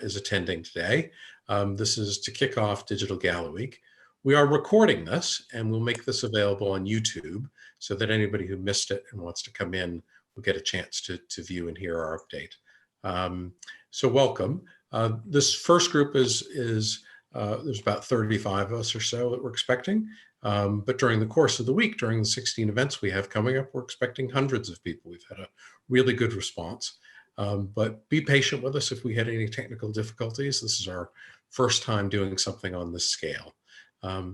is attending today. This is to kick off Digital Gala Week. We are recording this and we'll make this available on YouTube so that anybody who missed it and wants to come in will get a chance to view and hear our update. So welcome. This first group is there's about 35 of us or so that we're expecting. But during the course of the week, during the 16 events we have coming up, we're expecting hundreds of people. We've had a really good response. But be patient with us if we had any technical difficulties. This is our first time doing something on this scale.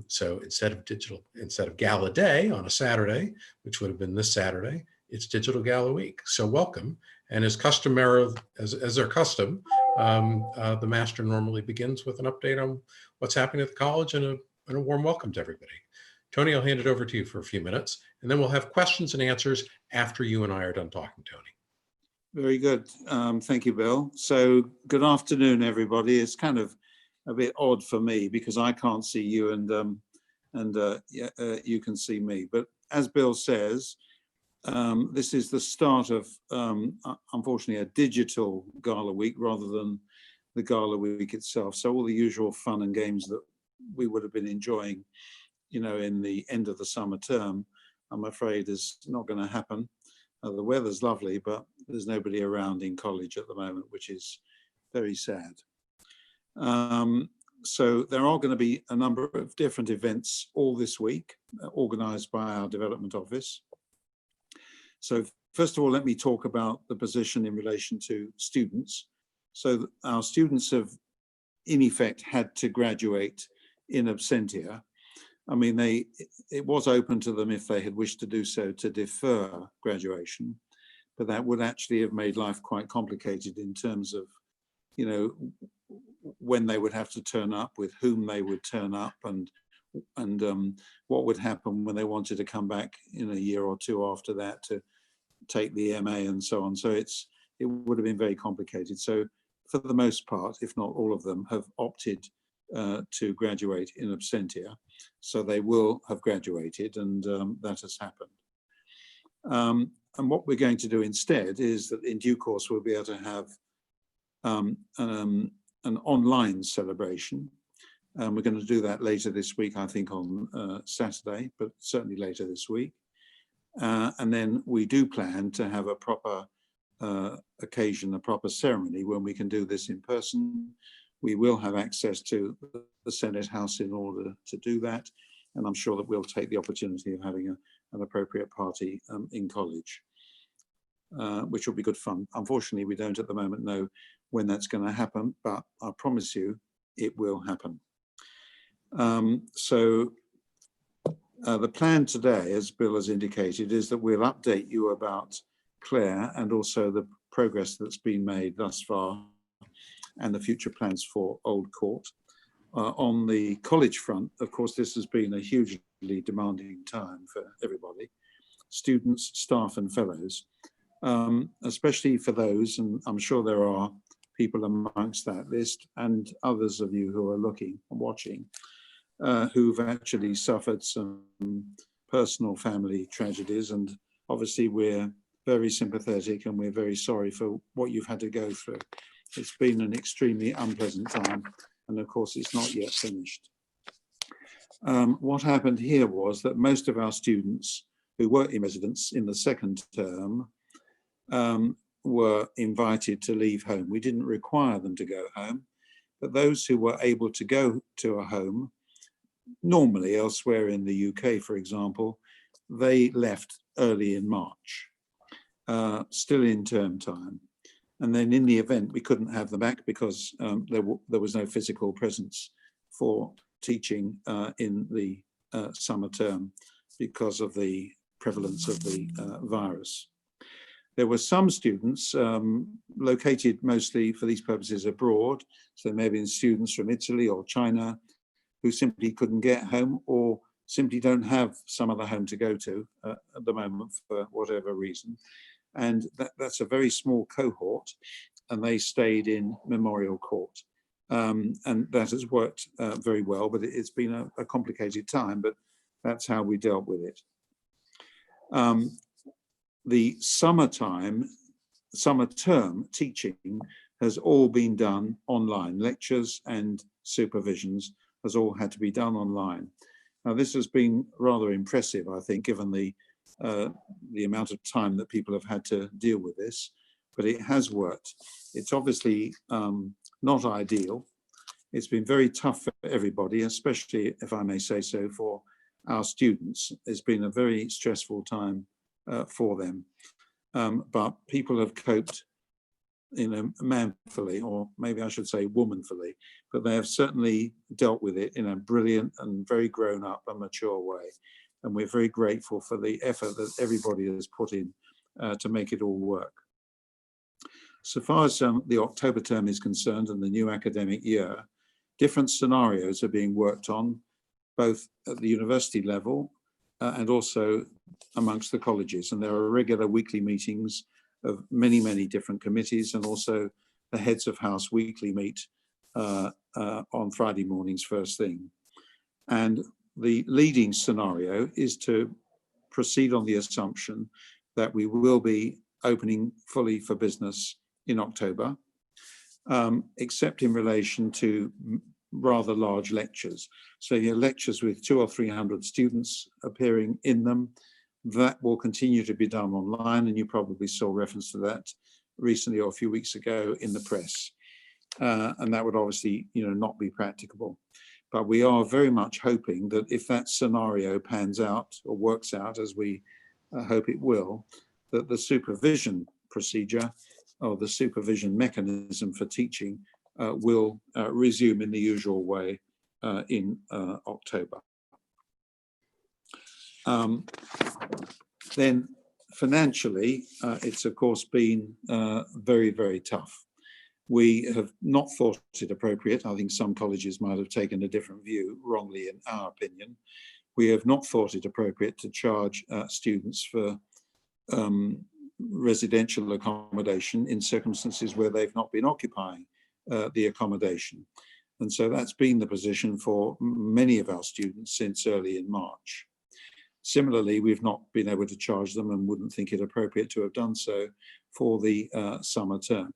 So instead of Gala Day on a Saturday, which would have been this Saturday, it's Digital Gala Week. So welcome. And as our custom, the master normally begins with an update on what's happening at the college and a warm welcome to everybody. Tony, I'll hand it over to you for a few minutes, and then we'll have questions and answers after you and I are done talking, Tony. Very good. Thank you, Bill. So good afternoon, everybody. It's kind of a bit odd for me because I can't see you and you can see me. But as Bill says, this is the start of, unfortunately, a digital Gala Week rather than the Gala Week itself. So all the usual fun and games that we would have been enjoying, in the end of the summer term, I'm afraid is not going to happen. The weather's lovely, but there's nobody around in college at the moment, which is very sad. So there are going to be a number of different events all this week, organised by our development office. So first of all, let me talk about the position in relation to students. So our students have, in effect, had to graduate in absentia. I mean, it was open to them if they had wished to do so to defer graduation, but that would actually have made life quite complicated in terms of, when they would have to turn up, with whom they would turn up, and what would happen when they wanted to come back in a year or two after that to take the MA and so on. So it would have been very complicated. So for the most part, if not all of them, have opted to graduate in absentia. So they will have graduated, and that has happened. And what we're going to do instead is that in due course, we'll be able to have an online celebration. We're going to do that later this week, I think on Saturday, but certainly later this week. And then we do plan to have a proper occasion, a proper ceremony when we can do this in person. We will have access to the Senate House in order to do that. And I'm sure that we'll take the opportunity of having an appropriate party in college, which will be good fun. Unfortunately, we don't at the moment know when that's going to happen, but I promise you it will happen. So the plan today, as Bill has indicated, is that we'll update you about Claire and also the progress that's been made thus far and the future plans for Old Court. On the college front, of course, this has been a hugely demanding time for everybody, students, staff and fellows, especially for those, and I'm sure there are people amongst that list and others of you who are looking and watching, who've actually suffered some personal family tragedies. And obviously we're very sympathetic and we're very sorry for what you've had to go through. It's been an extremely unpleasant time, and of course it's not yet finished. What happened here was that most of our students who were in residence in the second term were invited to leave home. We didn't require them to go home, but those who were able to go to a home, normally elsewhere in the UK, for example, they left early in March, still in term time. And then in the event, we couldn't have them back because there was no physical presence for teaching in the summer term because of the prevalence of the virus. There were some students located mostly for these purposes abroad. So there may have been students from Italy or China who simply couldn't get home or simply don't have some other home to go to at the moment for whatever reason. And that's a very small cohort, and they stayed in Memorial Court. And that has worked very well, but it's been a complicated time, but that's how we dealt with it. The summer term teaching has all been done online. Lectures and supervisions has all had to be done online. Now, this has been rather impressive, I think, given the amount of time that people have had to deal with this, but it has worked. It's obviously not ideal. It's been very tough for everybody, especially, if I may say so, for our students. It's been a very stressful time for them, but people have coped, manfully, or maybe I should say womanfully, but they have certainly dealt with it in a brilliant and very grown up and mature way. And we're very grateful for the effort that everybody has put in to make it all work. So far as the October term is concerned and the new academic year, different scenarios are being worked on, both at the university level and also amongst the colleges. And there are regular weekly meetings of many, many different committees, and also the heads of house weekly meet on Friday mornings first thing. And the leading scenario is to proceed on the assumption that we will be opening fully for business in October, except in relation to rather large lectures. So your lectures with 200 or 300 students appearing in them, that will continue to be done online, and you probably saw reference to that recently or a few weeks ago in the press. And that would obviously, not be practicable. But we are very much hoping that if that scenario pans out or works out as we hope it will, that the supervision procedure or the supervision mechanism for teaching will resume in the usual way in October. Then financially, it's of course been very, very tough. We have not thought it appropriate. I think some colleges might have taken a different view, wrongly in our opinion. We have not thought it appropriate to charge students for residential accommodation in circumstances where they've not been occupying the accommodation. And so that's been the position for many of our students since early in March. Similarly, we've not been able to charge them, and wouldn't think it appropriate to have done so, for the summer term.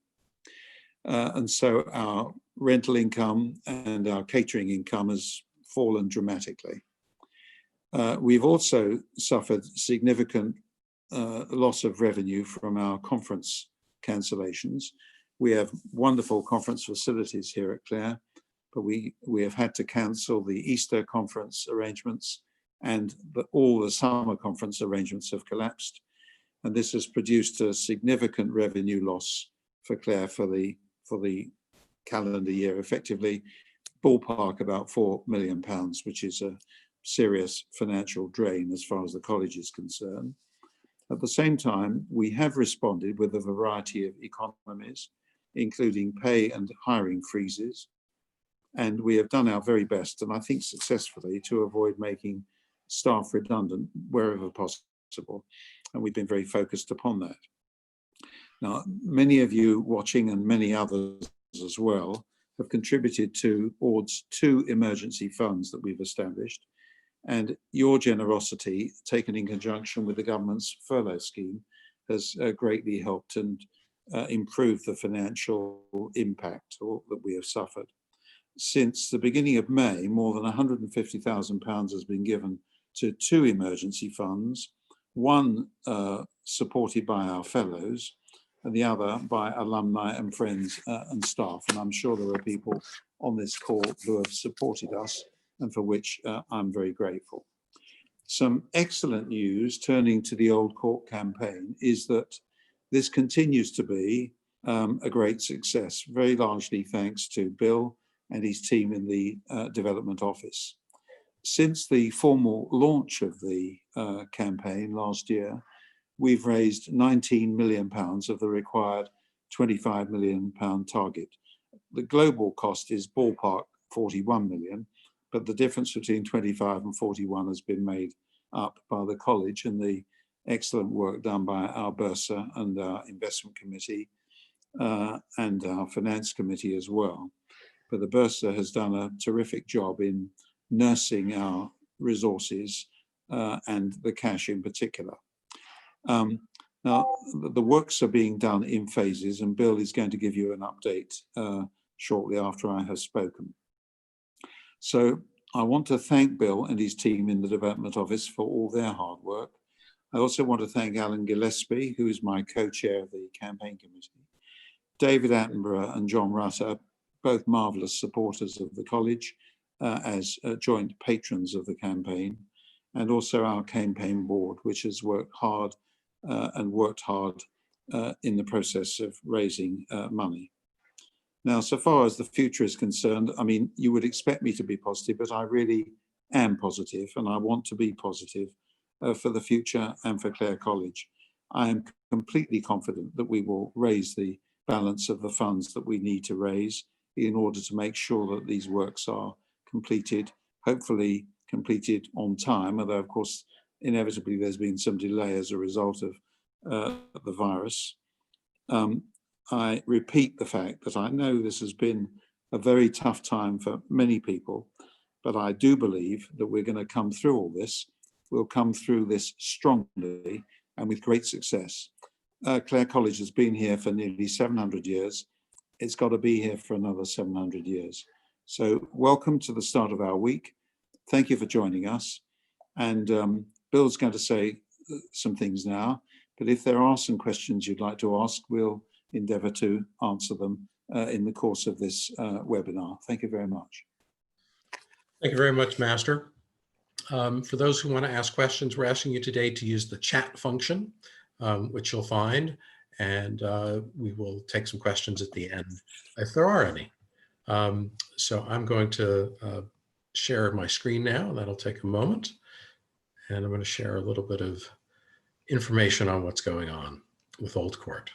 And so our rental income and our catering income has fallen dramatically. We've also suffered significant loss of revenue from our conference cancellations. We have wonderful conference facilities here at Clare, but we have had to cancel the Easter conference arrangements, and all the summer conference arrangements have collapsed. And this has produced a significant revenue loss for Clare for the calendar year, effectively ballpark about £4 million, which is a serious financial drain as far as the college is concerned. At the same time, we have responded with a variety of economies, including pay and hiring freezes. And we have done our very best, and I think successfully, to avoid making staff redundant wherever possible. And we've been very focused upon that. Now, many of you watching, and many others as well, have contributed towards 2 emergency funds that we've established. And your generosity, taken in conjunction with the government's furlough scheme, has greatly helped and improved the financial impact that we have suffered. Since the beginning of May, more than £150,000 has been given to 2 emergency funds, one supported by our fellows, and the other by alumni and friends and staff. And I'm sure there are people on this call who have supported us, and for which I'm very grateful. Some excellent news, turning to the Old Court campaign, is that this continues to be a great success, very largely thanks to Bill and his team in the Development Office. Since the formal launch of the campaign last year, we've raised £19 million of the required £25 million target. The global cost is ballpark 41 million, but the difference between 25 and 41 has been made up by the college and the excellent work done by our Bursar and our investment committee and our finance committee as well. But the Bursar has done a terrific job in nursing our resources and the cash in particular. Now, the works are being done in phases, and Bill is going to give you an update shortly after I have spoken. So I want to thank Bill and his team in the Development Office for all their hard work. I also want to thank Alan Gillespie, who is my co-chair of the campaign committee. David Attenborough and John Rutter, both marvellous supporters of the college as joint patrons of the campaign, and also our campaign board, which has worked hard in the process of raising money. Now, so far as the future is concerned, I mean, you would expect me to be positive, but I really am positive, and I want to be positive for the future and for Clare College. I am completely confident that we will raise the balance of the funds that we need to raise in order to make sure that these works are completed, hopefully completed on time, although of course, inevitably there's been some delay as a result of the virus. I repeat the fact that I know this has been a very tough time for many people, but I do believe that we're going to come through all this. We'll come through this strongly and with great success. Clare College has been here for nearly 700 years. It's got to be here for another 700 years. So welcome to the start of our week. Thank you for joining us. And Bill's going to say some things now, but if there are some questions you'd like to ask, we'll endeavour to answer them in the course of this webinar. Thank you very much. Thank you very much, Master. For those who want to ask questions, we're asking you today to use the chat function, which you'll find, and we will take some questions at the end if there are any. So I'm going to share my screen now. That'll take a moment. And I'm going to share a little bit of information on what's going on with Old Court.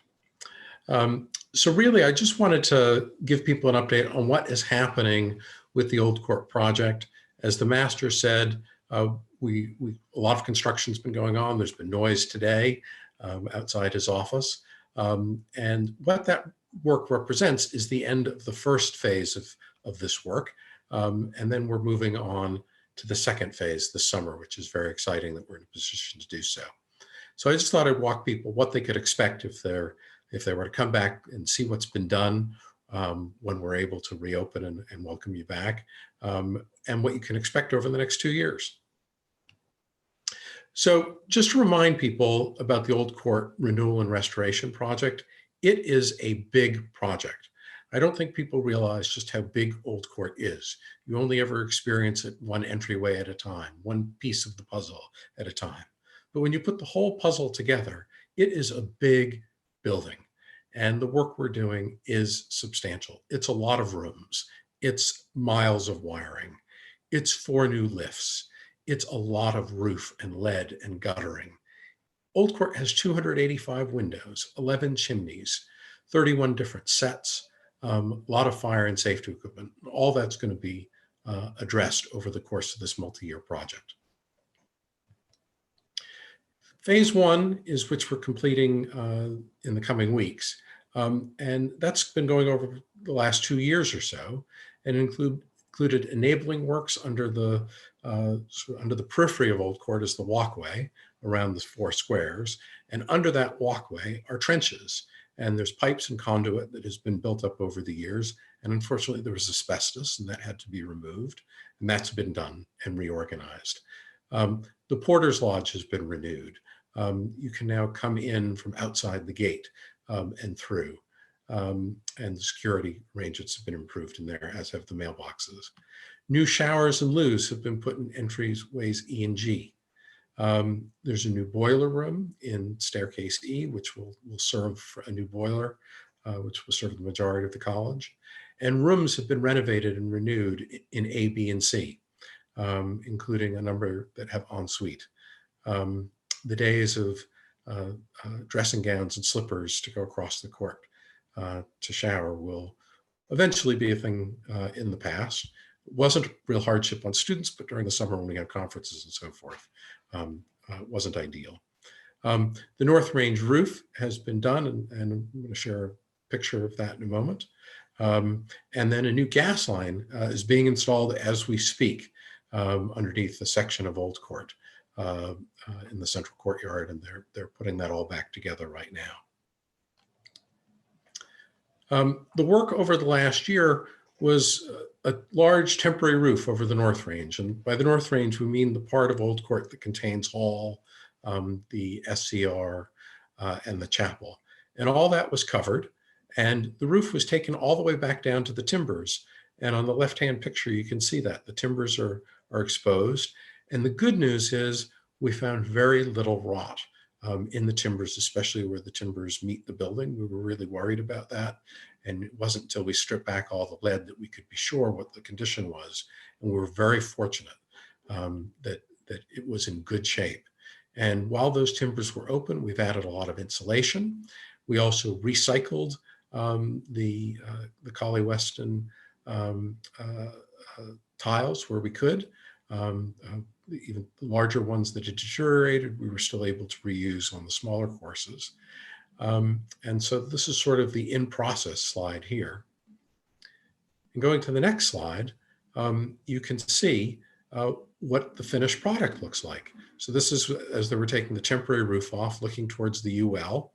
So really, I just wanted to give people an update on what is happening with the Old Court project. As the Master said, a lot of construction's been going on. There's been noise today outside his office. And what that work represents is the end of the first phase of this work. And then we're moving on to the second phase this summer, which is very exciting that we're in a position to do so. So I just thought I'd walk people what they could expect if they were to come back and see what's been done when we're able to reopen and welcome you back, and what you can expect over the next 2 years. So just to remind people about the Old Court Renewal and Restoration Project, it is a big project. I don't think people realize just how big Old Court is. You only ever experience it one entryway at a time, one piece of the puzzle at a time. But when you put the whole puzzle together, it is a big building. And the work we're doing is substantial. It's a lot of rooms. It's miles of wiring. It's 4 new lifts. It's a lot of roof and lead and guttering. Old Court has 285 windows, 11 chimneys, 31 different sets, a lot of fire and safety equipment. All that's going to be addressed over the course of this multi-year project. Phase 1 is which we're completing in the coming weeks. And that's been going over the last 2 years or so, and included enabling works under the periphery of Old Court is the walkway around the 4 squares. And under that walkway are trenches. And there's pipes and conduit that has been built up over the years. And unfortunately, there was asbestos, and that had to be removed. And that's been done and reorganized. The Porter's Lodge has been renewed. You can now come in from outside the gate and through. And the security arrangements have been improved in there, as have the mailboxes. New showers and loos have been put in entryways E and G. There's a new boiler room in staircase E, which will serve for a new boiler, which will serve the majority of the college. And rooms have been renovated and renewed in A, B, and C, including a number that have ensuite. The days of dressing gowns and slippers to go across the court to shower will eventually be a thing in the past. It wasn't a real hardship on students, but during the summer when we have conferences and so forth, it wasn't ideal. The North Range roof has been done, and I'm going to share a picture of that in a moment. And then a new gas line is being installed as we speak underneath the section of Old Court. in the central courtyard, and they're putting that all back together right now. The work over the last year was a large temporary roof over the North Range. And by the North Range, we mean the part of Old Court that contains Hall, the SCR, and the chapel. And all that was covered. And the roof was taken all the way back down to the timbers. And on the left-hand picture, you can see that the timbers are exposed. And the good news is we found very little rot in the timbers, especially where the timbers meet the building. We were really worried about that. And it wasn't until we stripped back all the lead that we could be sure what the condition was. And we were very fortunate that it was in good shape. And while those timbers were open, we've added a lot of insulation. We also recycled the Collie Weston tiles where we could. Even larger ones that had deteriorated, we were still able to reuse on the smaller courses. And so this is sort of the in-process slide here. And going to the next slide, you can see what the finished product looks like. So this is as they were taking the temporary roof off, looking towards the UL.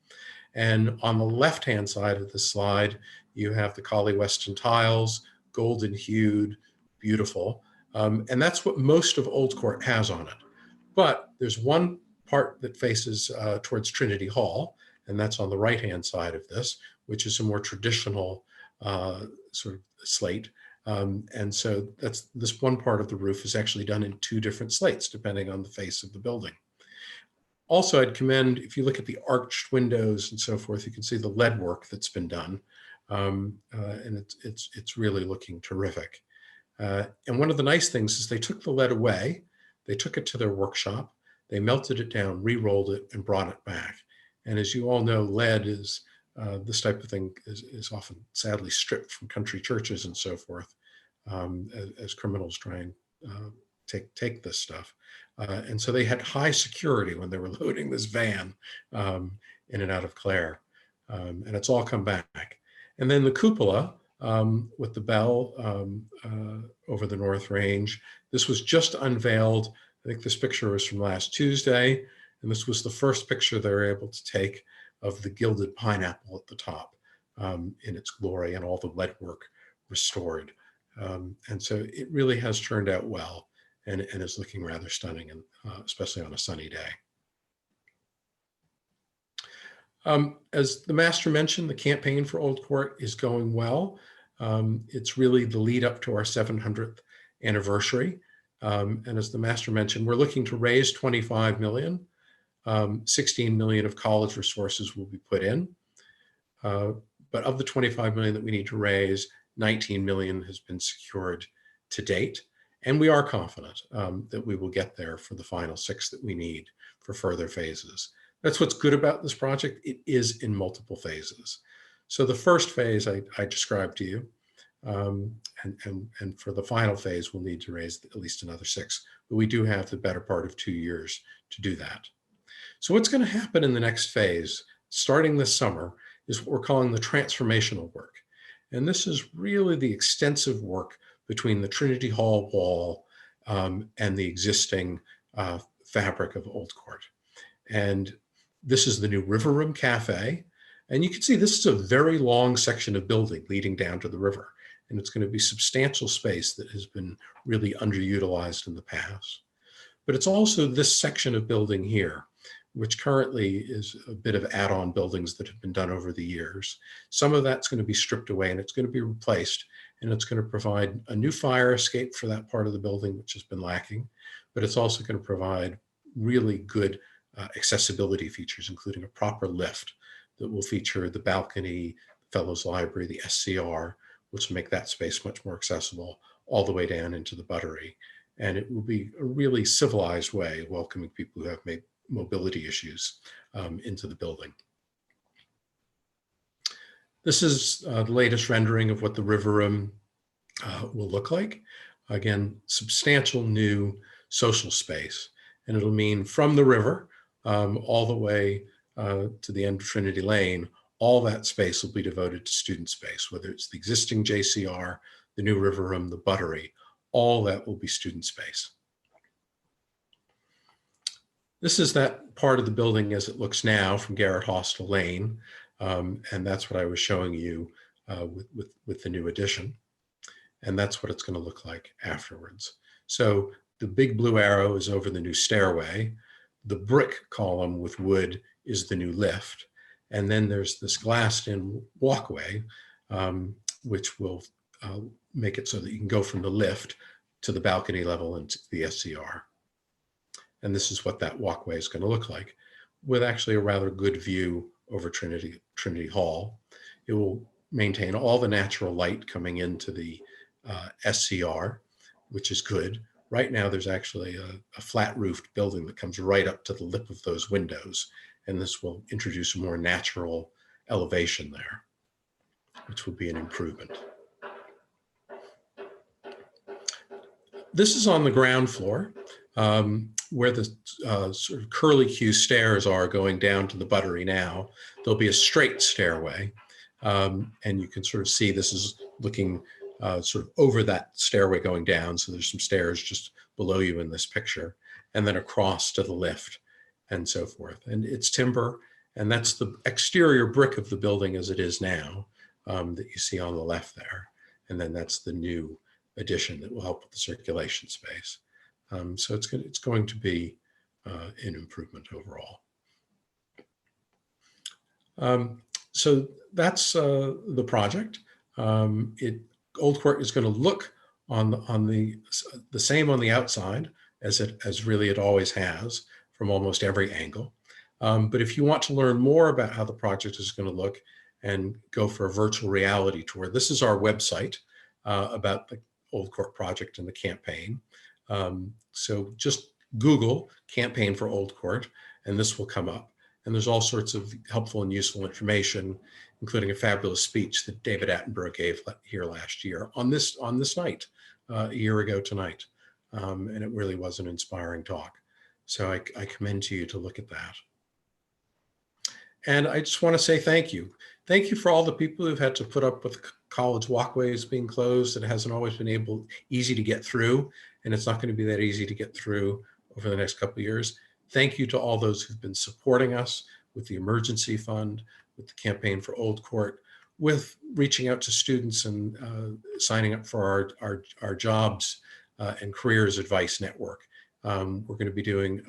And on the left-hand side of the slide, you have the Collie Weston tiles, golden hued, beautiful. And that's what most of Old Court has on it. But there's one part that faces towards Trinity Hall, and that's on the right-hand side of this, which is a more traditional sort of slate. And so that's this one part of the roof is actually done in two different slates, depending on the face of the building. Also, I'd commend, if you look at the arched windows and so forth, you can see the lead work that's been done. And it's really looking terrific. And one of the nice things is they took the lead away, they took it to their workshop, they melted it down, re-rolled it, and brought it back. And as you all know, lead is, this type of thing is often sadly stripped from country churches and so forth as criminals try and take this stuff. And so they had high security when they were loading this van in and out of Clare. And it's all come back. And then the cupola with the bell over the North Range. This was just unveiled. I think this picture was from last Tuesday. And this was the first picture they were able to take of the gilded pineapple at the top in its glory and all the lead work restored. And so it really has turned out well and is looking rather stunning, and especially on a sunny day. As the master mentioned, the campaign for Old Court is going well. It's really the lead up to our 700th anniversary. And as the master mentioned, we're looking to raise 25 million. 16 million of college resources will be put in. But of the 25 million that we need to raise, 19 million has been secured to date. And we are confident that we will get there for the final 6 that we need for further phases. That's what's good about this project. It is in multiple phases. So the first phase I described to you, and for the final phase, we'll need to raise at least another 6. But we do have the better part of 2 years to do that. So what's going to happen in the next phase, starting this summer, is what we're calling the transformational work. And this is really the extensive work between the Trinity Hall wall and the existing fabric of Old Court. And this is the new River Room Cafe. And you can see this is a very long section of building leading down to the river. And it's going to be substantial space that has been really underutilized in the past. But it's also this section of building here, which currently is a bit of add-on buildings that have been done over the years. Some of that's going to be stripped away and it's going to be replaced, and it's going to provide a new fire escape for that part of the building, which has been lacking, but it's also going to provide really good accessibility features, including a proper lift that will feature the balcony, the Fellows Library, the SCR, which will make that space much more accessible all the way down into the Buttery. And it will be a really civilized way of welcoming people who have mobility issues into the building. This is the latest rendering of what the River Room will look like. Again, substantial new social space. And it'll mean from the river all the way to the end of Trinity Lane, all that space will be devoted to student space, whether it's the existing JCR, the new River Room, the Buttery, all that will be student space. This is that part of the building as it looks now from Garrett Hostel Lane. And that's what I was showing you with the new addition. And that's what it's going to look like afterwards. So the big blue arrow is over the new stairway. The brick column with wood is the new lift. And then there's this glassed-in walkway, which will make it so that you can go from the lift to the balcony level and to the SCR. And this is what that walkway is going to look like, with actually a rather good view over Trinity Hall. It will maintain all the natural light coming into the SCR, which is good. Right now, there's actually a flat-roofed building that comes right up to the lip of those windows, and this will introduce a more natural elevation there, which will be an improvement. This is on the ground floor, where the sort of curlicue stairs are going down to the buttery now. There'll be a straight stairway, and you can sort of see this is looking sort of over that stairway going down. So there's some stairs just below you in this picture, and then across to the lift and so forth. And it's timber, and that's the exterior brick of the building as it is now that you see on the left there. And then that's the new addition that will help with the circulation space. So it's going to be an improvement overall. So that's the project. Old Court is going to look on the same on the outside as really it always has from almost every angle. But if you want to learn more about how the project is going to look and go for a virtual reality tour, this is our website about the Old Court project and the campaign. So just Google campaign for Old Court, and this will come up. And there's all sorts of helpful and useful information, including a fabulous speech that David Attenborough gave here last year on this night, a year ago tonight. And it really was an inspiring talk. So I commend to you to look at that. And I just want to say thank you. Thank you for all the people who've had to put up with college walkways being closed. It hasn't always been easy to get through, and it's not going to be that easy to get through over the next couple of years. Thank you to all those who've been supporting us with the emergency fund, with the campaign for Old Court, with reaching out to students and signing up for our jobs and careers advice network. We're going to be doing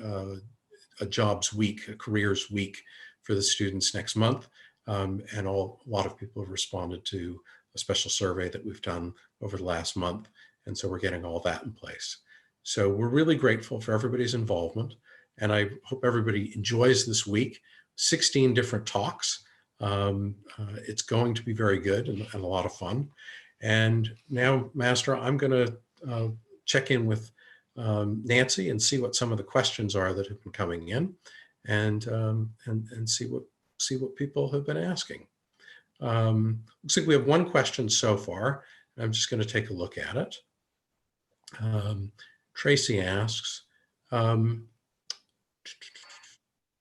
a jobs week, a careers week for the students next month. And a lot of people have responded to a special survey that we've done over the last month. And so we're getting all that in place. So we're really grateful for everybody's involvement. And I hope everybody enjoys this week. 16 different talks. It's going to be very good and a lot of fun. And now, Master, I'm going to check in with Nancy and see what some of the questions are that have been coming in, and see what people have been asking. Looks like we have one question so far. I'm just going to take a look at it. Tracy asks, bear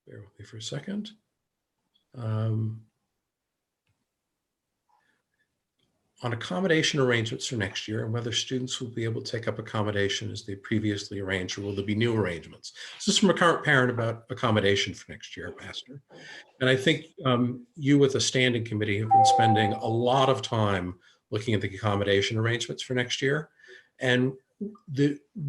with me for a second. On accommodation arrangements for next year and whether students will be able to take up accommodation as they previously arranged, or will there be new arrangements? This is from a current parent about accommodation for next year, Master. And I think you with a standing committee have been spending a lot of time looking at the accommodation arrangements for next year. And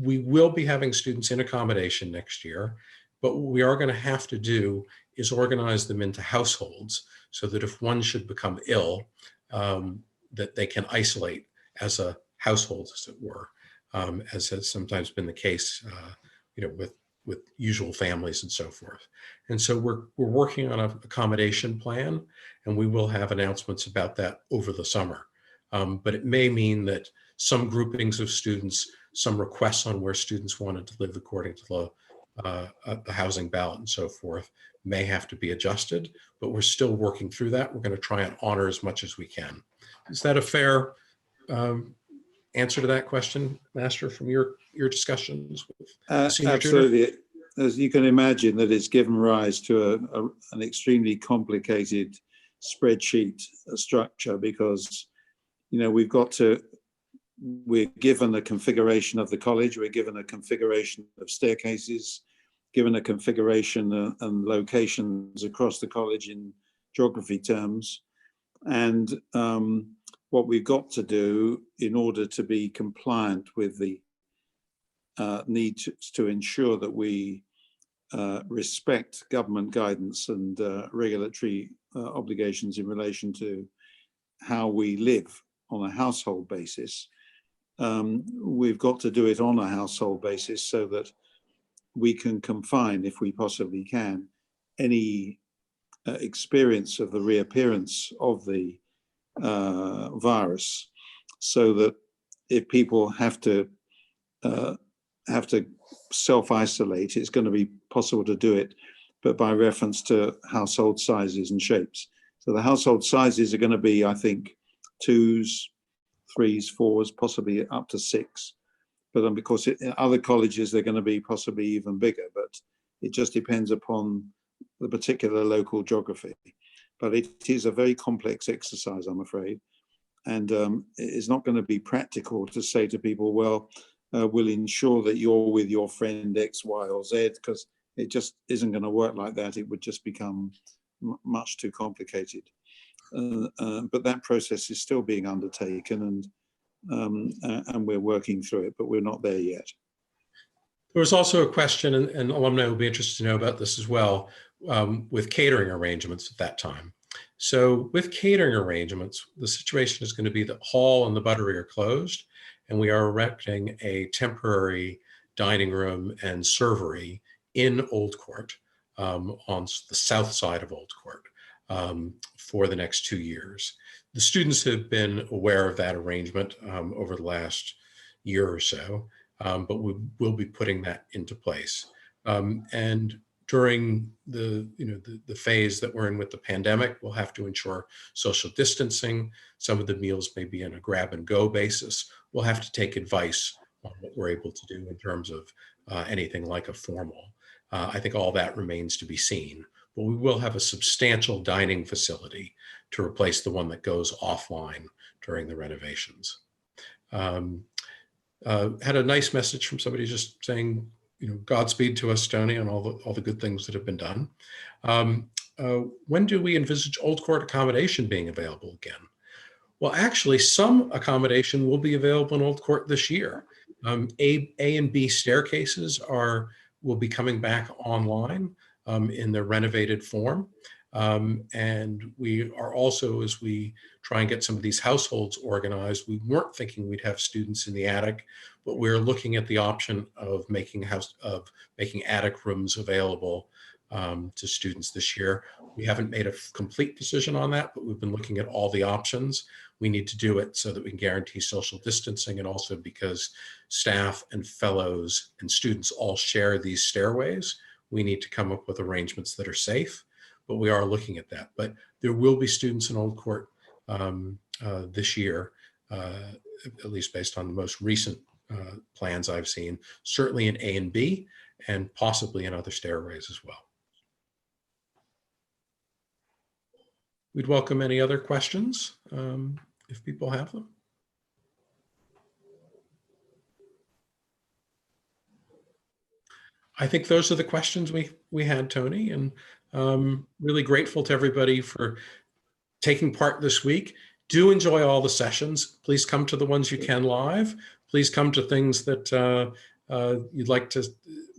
we will be having students in accommodation next year, but what we are going to have to do is organize them into households so that if one should become ill, that they can isolate as a household, as it were, as has sometimes been the case, with usual families and so forth. And so we're working on an accommodation plan, and we will have announcements about that over the summer. But it may mean that some groupings of students, some requests on where students wanted to live according to the housing ballot and so forth may have to be adjusted, but we're still working through that. We're going to try and honor as much as we can. Is that a fair answer to that question, Master, from your discussions with the senior absolutely. tutor? As you can imagine, that it's given rise to an extremely complicated spreadsheet structure, because we're given the configuration of the college, we're given a configuration of staircases, given a configuration and locations across the college in geography terms. And what we've got to do in order to be compliant with the need to ensure that we respect government guidance and regulatory obligations in relation to how we live on a household basis. We've got to do it on a household basis so that we can confine, if we possibly can, any experience of the reappearance of the virus, so that if people have to self-isolate, it's going to be possible to do it, but by reference to household sizes and shapes. So the household sizes are going to be, I think, 2s, 3s, 4s, possibly up to 6. But because in other colleges, they're going to be possibly even bigger, but it just depends upon the particular local geography. But it is a very complex exercise, I'm afraid. And it's not going to be practical to say to people, well, we'll ensure that you're with your friend X, Y, or Z, because it just isn't going to work like that. It would just become much too complicated. But that process is still being undertaken, and we're working through it, but we're not there yet. There was also a question, and alumni will be interested to know about this as well, with catering arrangements at that time. So with catering arrangements, the situation is going to be that Hall and the Buttery are closed, and we are erecting a temporary dining room and servery in Old Court, on the south side of Old Court, for the next 2 years. The students have been aware of that arrangement over the last year or so, but we will be putting that into place. And during the phase that we're in with the pandemic, we'll have to ensure social distancing. Some of the meals may be on a grab and go basis. We'll have to take advice on what we're able to do in terms of anything like a formal. I think all that remains to be seen, but we will have a substantial dining facility to replace the one that goes offline during the renovations. Had a nice message from somebody just saying, Godspeed to us, Tony, on all the good things that have been done. When do we envisage Old Court accommodation being available again? Well, actually, some accommodation will be available in Old Court this year. A and B staircases will be coming back online in their renovated form. And we are also, as we try and get some of these households organized, we weren't thinking we'd have students in the attic, but we're looking at the option of making attic rooms available to students this year. We haven't made a complete decision on that, but we've been looking at all the options. We need to do it so that we can guarantee social distancing, and also because staff and fellows and students all share these stairways, we need to come up with arrangements that are safe. But we are looking at that. But there will be students in Old Court this year, at least based on the most recent plans I've seen, certainly in A and B, and possibly in other stairways as well. We'd welcome any other questions if people have them. I think those are the questions we had, Tony, and really grateful to everybody for taking part this week. Do enjoy all the sessions. Please come to the ones you can live. Please come to things that you'd like to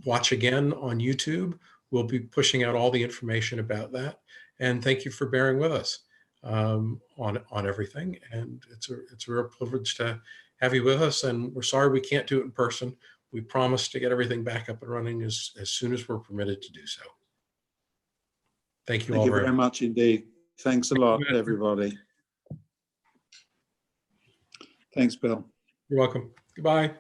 watch again on YouTube. We'll be pushing out all the information about that. And thank you for bearing with us on everything. And it's a real privilege to have you with us. And we're sorry we can't do it in person. We promise to get everything back up and running as soon as we're permitted to do so. Thank you all very much indeed. Thanks a lot, everybody. Thanks, Bill. You're welcome. Goodbye.